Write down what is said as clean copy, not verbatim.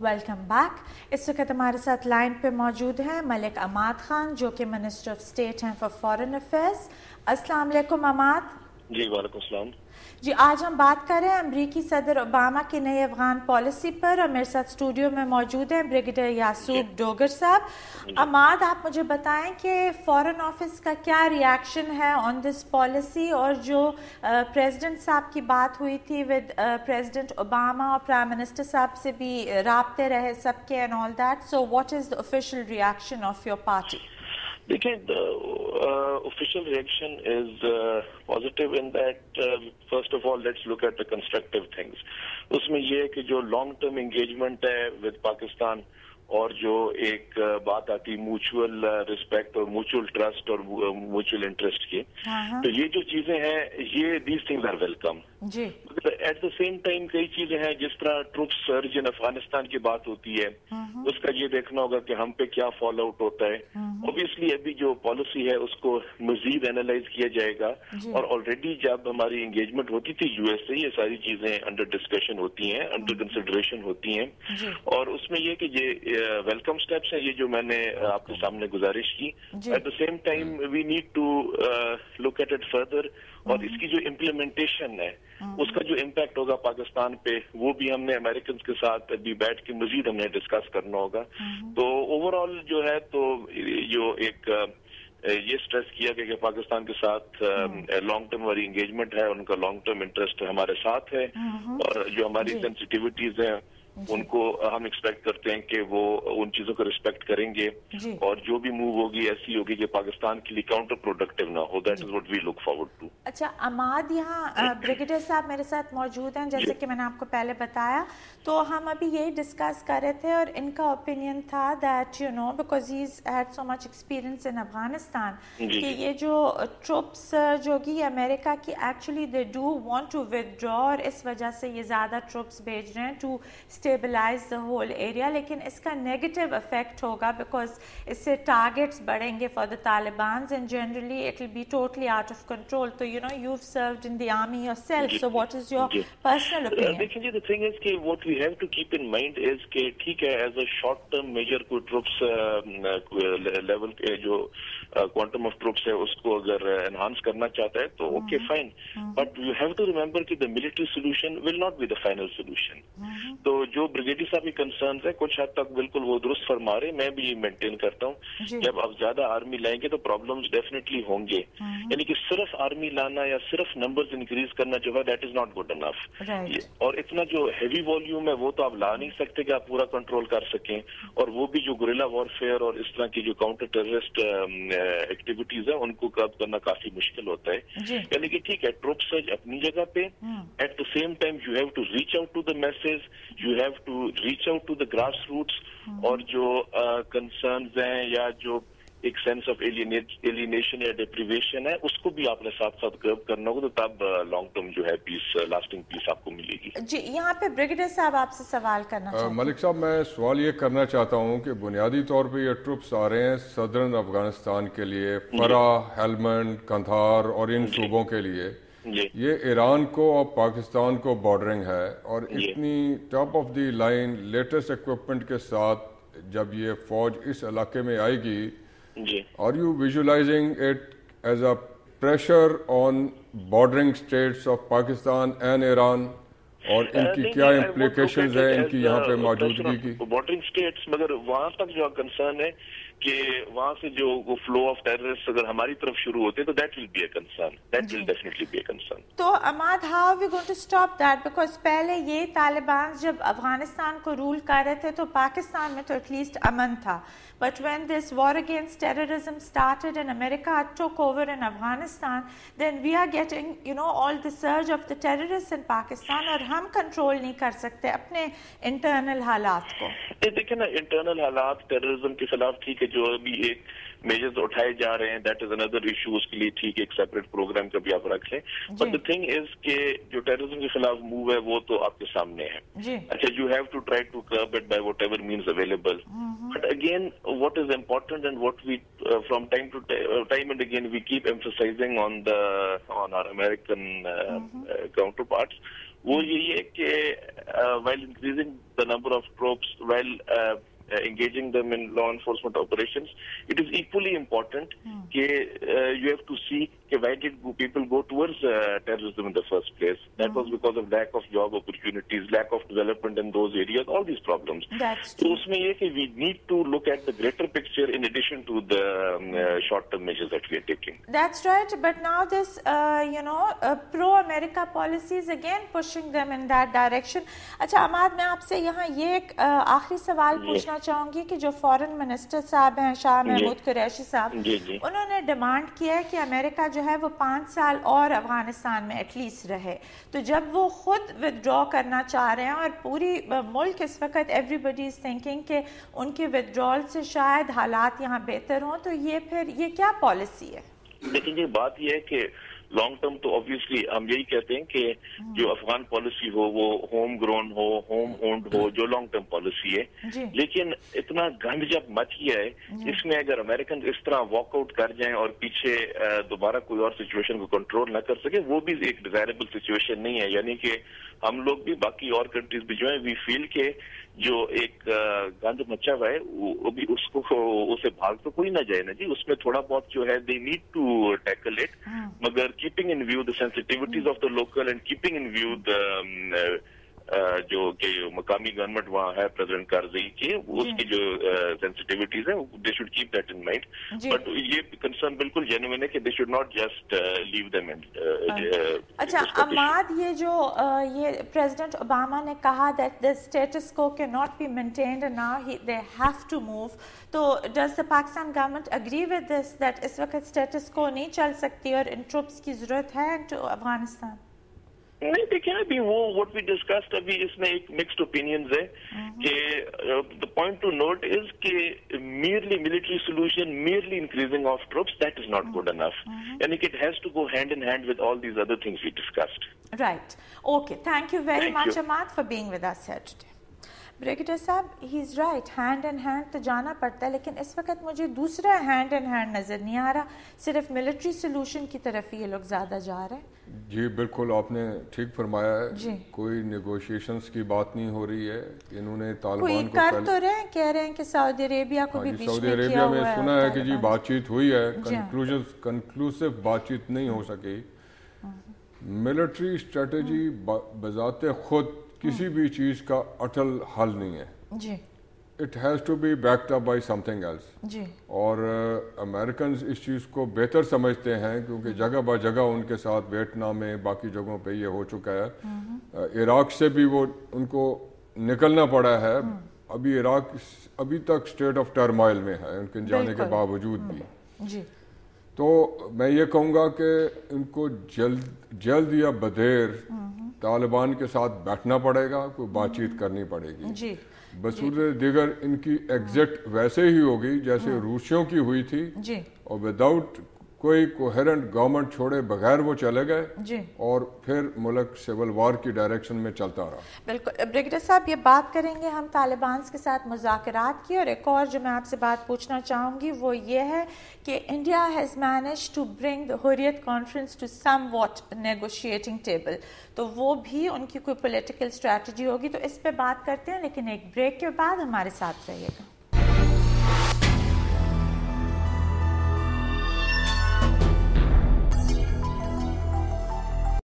Welcome back. इस वक्त हमारे साथ लाइन पे मौजूद हैं मलिक अमाद खान जो कि मिनिस्टर ऑफ स्टेट हैं फॉर फॉरेन अफेयर्स। अस्सलाम वालेकुम अमाद। जी वालेकुम सलाम जी, आज हम बात कर रहे हैं अमरीकी सदर ओबामा की नई अफगान पॉलिसी पर और मेरे साथ स्टूडियो में मौजूद हैं ब्रिगेडियर यासूब डोगर साहब। अमाद, आप मुझे बताएं कि फॉरेन ऑफिस का क्या रिएक्शन है ऑन दिस पॉलिसी, और जो प्रेसिडेंट साहब की बात हुई थी विद प्रेसिडेंट ओबामा और प्राइम मिनिस्टर साहब से भी राब्ते रहे सबके and all that, so what is the official reaction of your party? देखिए, official reaction is positive in that first of all let's look at the constructive things. उसमें ये है कि जो long term engagement है with पाकिस्तान और जो एक बात आती म्यूचुअल रिस्पेक्ट और म्यूचुअल ट्रस्ट और म्यूचुअल इंटरेस्ट की, तो ये जो चीजें हैं ये दीज थिंग्स आर वेलकम जी। एट द सेम टाइम कई चीजें हैं जिस तरह ट्रूप सर्ज इन अफगानिस्तान की बात होती है, उसका ये देखना होगा कि हम पे क्या फॉल आउट होता है। ऑब्वियसली अभी जो पॉलिसी है उसको मजीद एनालाइज किया जाएगा और ऑलरेडी जब हमारी एंगेजमेंट होती थी यूएस से ये सारी चीजें अंडर डिस्कशन होती हैं, अंडर कंसिडरेशन होती हैं और उसमें ये कि ये वेलकम स्टेप्स है ये जो मैंने आपके सामने गुजारिश की। At the same time we need to look at it further और इसकी जो इम्प्लीमेंटेशन है उसका जो इम्पैक्ट होगा पाकिस्तान पे वो भी हमने अमेरिकन के साथ अभी बैठ के मजीद हमने डिस्कस करना होगा। तो ओवरऑल जो है तो जो एक ये स्ट्रेस किया गया कि पाकिस्तान के साथ लॉन्ग टर्म वाली एंगेजमेंट है, उनका लॉन्ग टर्म इंटरेस्ट हमारे साथ है और जो हमारी सेंसिटिविटीज हैं उनको हम एक्सपेक्ट करते हैं कि वो उन चीजों को रिस्पेक्ट करेंगे और जो भी मूव होगी ऐसी होगी कि पाकिस्तान के लिए काउंटर प्रोडक्टिव ना हो। That is what we look forward to. अच्छा अमाद, यहाँ ब्रिगेडियर साहब मेरे साथ मौजूद हैं जैसे कि मैंने आपको पहले बताया, तो हम अभी यही डिस्कस कर रहे थे और इनका ओपिनियन था that you know because he had so much experience in Afghanistan कि ये जो ट्रुप्स जो कि अमेरिका की actually they do want to withdraw और इस वजह से ये ज़्यादा ट्रुप्स भेज रहे हैं to stabilize the whole area, लेकिन इसका नेगेटिव इफेक्ट होगा बिकॉज इससे टारगेट्स बढ़ेंगे for the Taliban and generally it will be totally out of control. तो you know you've served in the army yourself, so what is your personal opinion? देखिए, the thing is कि what we have to keep in mind is कि ठीक है as a short term measure कोई troops level के जो quantum of troops है उसको अगर एनहांस करना चाहता है तो okay fine, but you have to remember कि the military solution will not be the final solution. तो जो ब्रिगेडियर साहब की कंसर्न है कुछ हद तक बिल्कुल वो दुरुस्त फरमा रहे, मैं भी मेंटेन करता हूँ जब आप ज्यादा आर्मी लाएंगे तो प्रॉब्लम्स डेफिनेटली होंगे, यानी कि सिर्फ आर्मी लाना या सिर्फ नंबर्स इंक्रीज करना जो है that is not good enough. और इतना जो हैवी वॉल्यूम है वो तो आप ला नहीं सकते कि आप पूरा कंट्रोल कर सकें, और वो भी जो गुरिल्ला वॉरफेयर और इस तरह की जो काउंटर टेररिस्ट एक्टिविटीज है उनको कर्ब करना काफी मुश्किल होता है। यानी कि ठीक है ट्रुप सर्ज अपनी जगह पे, at the same time you have to reach out to the message, you have to reach out to the grass roots और जो कंसर्न्स हैं या जो एक सेंस ऑफ एलिनेशन या डिप्रीवेशन है उसको भी आपने साथ साथ कर्ब करना होगा, तो तब लॉन्ग टर्म जो है पीस, लास्टिंग पीस आपको मिलेगी। जी, यहाँ पे ब्रिगेडियर साहब आपसे सवाल करना चाहते हैं। मलिक साहब, मैं सवाल ये करना चाहता हूँ कि बुनियादी तौर पे ये ट्रुप्स आ रहे हैं सदर्न अफगानिस्तान के लिए, फरा, हेलमंड, कंधार और इन सूबों के लिए, ये ईरान को और पाकिस्तान को बॉर्डरिंग है और इतनी top of the line latest equipment के साथ जब ये फौज इस इलाके में आएगी, are you visualizing it as a pressure on bordering states of Pakistan and Iran और इनकी क्या इम्प्लीकेशंस है इनकी यहाँ पे मौजूदगी की? बॉर्डरिंग स्टेट्स, मगर वहाँ तक जो कंसर्न है कि वहाँ से जो वो फ्लो ऑफ टेररिस्ट अगर हमारी तरफ शुरू होते तो that will be a concern, that will definitely be a concern. तो Amad, how are we going to stop that? Because पहले ये तालिबान जब अफगानिस्तान को रूल कर रहे थे तो पाकिस्तान में तो एटलीस्ट अमन था, but when this war against terrorism started and America took over in Afghanistan, then we are getting you know all the surge of the terrorist in Pakistan और हम कंट्रोल नहीं कर सकते अपने इंटरनल हालात को। देखिए ना, इंटरनल हालात टेररिज्म के खिलाफ ठीक है, जो अभी एक मेजर्स उठाए जा रहे हैं, दैट इज अनदर इशू. उसके लिए ठीक एक सेपरेट प्रोग्राम कभी आप रख लें. बट द थिंग इज कि जो टेररिज्म के खिलाफ मूव है वो तो आपके सामने है. अच्छा, you have to try to curb it by whatever means available. But again, what is important and what we from time to time and again we keep emphasizing on our American counterparts, वो यही है कि while increasing the number of troops, while engaging them in law enforcement operations, it is equally important that you have to see why did people go towards terrorism in the first place. That was because of lack of job opportunities, lack of development in those areas, all these problems. That's true. So usme ye ki we need to look at the greater picture in addition to the short-term measures that we are taking. That's right, but now this pro-America policy is again pushing them in that direction. अच्छा अमाद, मैं आपसे यहाँ ये एक आखिरी सवाल पूछना चाहूंगी कि जो फॉरेन मिनिस्टर साहब हैं शाह महमूद कुरैशी साहब, उन्होंने डिमांड किया है कि अमेरिका जो है वो 5 साल और अफगानिस्तान में एटलीस्ट रहे. तो जब वो खुद विदड्रॉ करना चाह रहे हैं और पूरी मुल्क इस वक्त एवरीबडी इज थिंकिंग कि उनके विदड्रॉल से शायद हालात यहाँ बेहतर हों, तो ये क्या पॉलिसी है? लेकिन ये बात ये है कि लॉन्ग टर्म तो ऑब्वियसली हम यही कहते हैं कि जो अफगान पॉलिसी हो वो होम ग्रोन हो, होम ओन्ड हो, जो लॉन्ग टर्म पॉलिसी है. लेकिन इतना गंद जब मच गया है, इसमें अगर अमेरिकन इस तरह वॉकआउट कर जाएं और पीछे दोबारा कोई और सिचुएशन को कंट्रोल न कर सके, वो भी एक डिजायरेबल सिचुएशन नहीं है. यानी कि हम लोग भी बाकी और कंट्रीज भी जो है वी फील के जो एक गंद मचा हुआ है वो भी उसे भाग तो कोई ना जाए ना जी. उसमें थोड़ा बहुत जो है they need to tackle it, मगर keeping in view the sensitivities of the local and keeping in view the जो कि मकामी गवर्नमेंट वहाँ है प्रेसिडेंट कारज़ई के, उसकी जो सेंसिटिविटीज है they should keep that in mind. But ये कंसर्न बिल्कुल जेन्युइन है कि they should not just leave them in. अच्छा अमाद, ये जो ये प्रेसिडेंट ओबामा ने कहा that the status quo can not be maintained and now they have to move, तो does the Pakistan government agree with this that इस वक्त स्टेटस को नहीं चल सकती और इन ट्रूप्स की जरूरत है टू अफगानिस्तान? नहीं, देखिए अभी वो व्हाट वी डिस्कस्ड, अभी इसमें एक मिक्स्ड ओपिनियंस है कि the point two note is कि merely military solution, merely increasing of troops, that is not good enough. And it has to go hand in hand with all these other things we discussed. Right. Okay. Thank you very much, Ahmad, for being with us here today. Brigadier साहब, he is right, hand in hand तो जाना पड़ता है, लेकिन इस वक्त मुझे दूसरा हैंड इन हैंड नज़र नहीं आ रहा, सिर्फ मिलिट्री सोल्यूशन की तरफ ये लोग ज़्यादा जा रहे हैं. जी बिल्कुल, आपने ठीक फरमाया है जी. कोई नेगोशिएशंस की बात नहीं हो रही है. इन्होंने तालिबान को कर तो रहे हैं, कह रहे हैं कि सऊदी अरेबिया को भी बीच में किया हुआ है. सऊदी अरेबिया में सुना है कि जी बातचीत हुई है, कंक्लूसिव बातचीत नहीं हो सकी. मिलिट्री स्ट्रेटजी बजाते खुद किसी भी चीज का अटल हल नहीं है जी. It has to be backed up by something else जी. और अमेरिकन इस चीज को बेहतर समझते हैं क्योंकि जगह ब जगह उनके साथ वियतनाम में बाकी जगहों पे ये हो चुका है. इराक से भी वो उनको निकलना पड़ा है. अभी इराक अभी तक स्टेट ऑफ टर्मोइल में है उनके जाने के बावजूद भी जी. तो मैं ये कहूँगा कि इनको जल्द या बदेर तालिबान के साथ बैठना पड़ेगा, कोई बातचीत करनी पड़ेगी जी. बसूरत दिगर इनकी एग्जिट वैसे ही होगी जैसे रूसियों की हुई थी जी. और विदाउट कोई कोहेरेंट गवर्नमेंट छोड़े बगैर वो चले गए जी. और फिर मुल्क सिविल वॉर की डायरेक्शन में चलता रहा. बिल्कुल ब्रिगेडियर साहब, ये बात करेंगे हम तालिबान के साथ मुज़ाकरात की. और एक और जो मैं आपसे बात पूछना चाहूँगी वो ये है कि India has manage to bring the Hurriyat conference to somewhat negotiating table, तो वो भी उनकी कोई पॉलिटिकल स्ट्रैटेजी होगी, तो इस पर बात करते हैं, लेकिन एक ब्रेक के बाद हमारे साथ रहिएगा.